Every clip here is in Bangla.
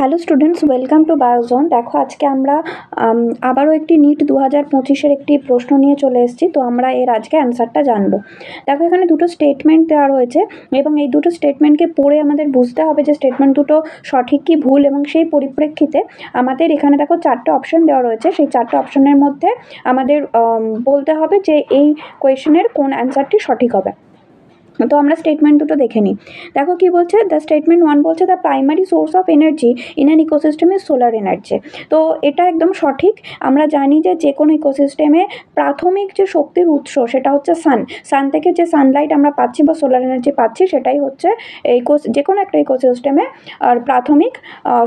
Hello students, welcome to Biozone. দেখো আজকে আমরা আবারও একটি নিট 2025-এর একটি প্রশ্ন নিয়ে চলে এসেছি। তো আমরা এর আজকে অ্যান্সারটা জানবো। দেখো এখানে দুটো স্টেটমেন্ট দেওয়া রয়েছে এবং এই দুটো স্টেটমেন্টকে পড়ে আমাদের বুঝতে হবে যে স্টেটমেন্ট দুটো সঠিক কি ভুল, এবং সেই পরিপ্রেক্ষিতে আমাদের এখানে দেখো 4টে অপশন দেওয়া রয়েছে। সেই 4টে অপশনের মধ্যে আমাদের বলতে হবে যে এই কোয়েশনের কোন অ্যান্সারটি সঠিক হবে। তো আমরা স্টেটমেন্ট দুটো দেখে নিই। দেখো কি বলছে, দ্য স্টেটমেন্ট 1 বলছে the primary source of energy in an ecosystem is solar energy. তো এটা একদম সঠিক। আমরা জানি যে যে কোনো ইকোসিস্টেমে প্রাথমিক যে শক্তির উৎস সেটা হচ্ছে সান থেকে যে সানলাইট আমরা পাচ্ছি বা সোলার এনার্জি পাচ্ছি সেটাই হচ্ছে যে কোনো একটা ইকোসিস্টেমে আর প্রাথমিক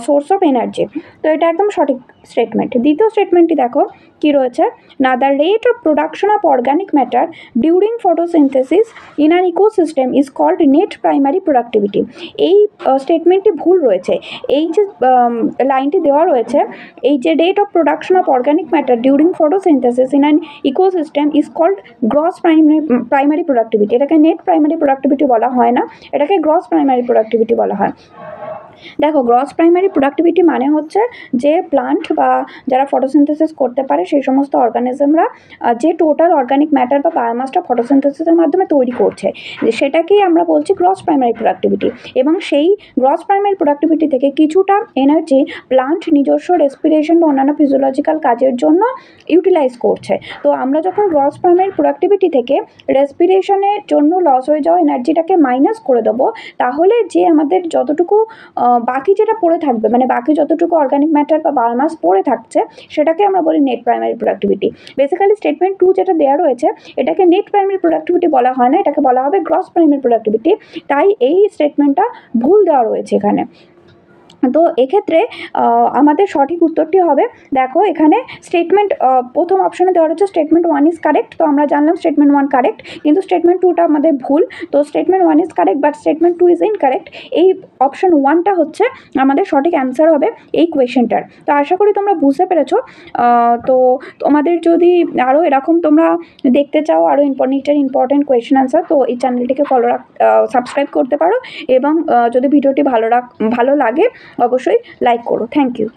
সোর্স অফ এনার্জি। তো এটা একদম সঠিক স্টেটমেন্ট। দ্বিতীয় স্টেটমেন্টটি দেখো কি রয়েছে, না the rate of production of organic matter during photosynthesis in an ecosystem is called net primary productivity. এই স্টেটমেন্টটি ভুল রয়েছে। এই যে লাইনটি দেওয়া রয়েছে, এই যে rate of production of organic matter during photosynthesis in an ecosystem is called gross primary productivity. এটাকে নেট প্রাইমারি প্রোডাক্টিভিটি বলা হয় না, এটাকে গ্রস প্রাইমারি প্রোডাক্টিভিটি বলা হয়। দেখো গ্রস প্রাইমারি প্রোডাক্টিভিটি মানে হচ্ছে যে প্লান্ট বা যারা ফটোসিনথেসিস করতে পারে সেই সমস্ত অর্গানিজমরা যে টোটাল অর্গানিক ম্যাটার বা বায়োমাসটা ফটোসিনথেসিসের মাধ্যমে তৈরি করছে সেটাকেই আমরা বলছি গ্রস প্রাইমারি প্রোডাক্টিভিটি। এবং সেই গ্রস প্রাইমারি প্রোডাক্টিভিটি থেকে কিছুটা এনার্জি প্লান্ট নিজস্ব রেসপিরেশন বা অন্যান্য ফিজিওলজিক্যাল কাজের জন্য ইউটিলাইজ করছে। তো আমরা যখন গ্রস প্রাইমারি প্রোডাক্টিভিটি থেকে রেসপিরেশনের জন্য লস হয়ে যাওয়া এনার্জিটাকে মাইনাস করে দেবো, তাহলে যে আমাদের যতটুকু বাকি যেটা পড়ে থাকবে, মানে বাকি যতটুকু অর্গানিক ম্যাটার বা বায়োমাস পড়ে থাকছে সেটাকে আমরা বলি net primary productivity. Basically statement 2 যেটা দেওয়া রয়েছে এটাকে নেট প্রাইমারি প্রোডাক্টিভিটি বলা হয় না, এটাকে বলা হবে গ্রস প্রাইমারি প্রোডাক্টিভিটি। তাই এই স্টেটমেন্টটা ভুল দেওয়া রয়েছে এখানে। তো এক্ষেত্রে আমাদের সঠিক উত্তরটি হবে, দেখো এখানে স্টেটমেন্ট প্রথম অপশনে দেওয়া রয়েছে স্টেটমেন্ট 1 ইজ কারেক্ট। তো আমরা জানলাম স্টেটমেন্ট 1 কারেক্ট, কিন্তু স্টেটমেন্ট 2টা আমাদের ভুল। তো statement 1 is correct but statement 2 is incorrect. এই অপশন 1টা হচ্ছে আমাদের সঠিক অ্যান্সার হবে এই কোয়েশ্চেনটার। তো আশা করি তোমরা বুঝতে পেরেছো। তো তোমাদের যদি আরও এরকম তোমরা দেখতে চাও আরও ইম্পর্টেন্ট কোয়েশ্চেন অ্যান্সার, তো এই চ্যানেলটিকে সাবস্ক্রাইব করতে পারো। এবং যদি ভিডিওটি ভালো লাগে অবশ্যই লাইক করো। Thank you.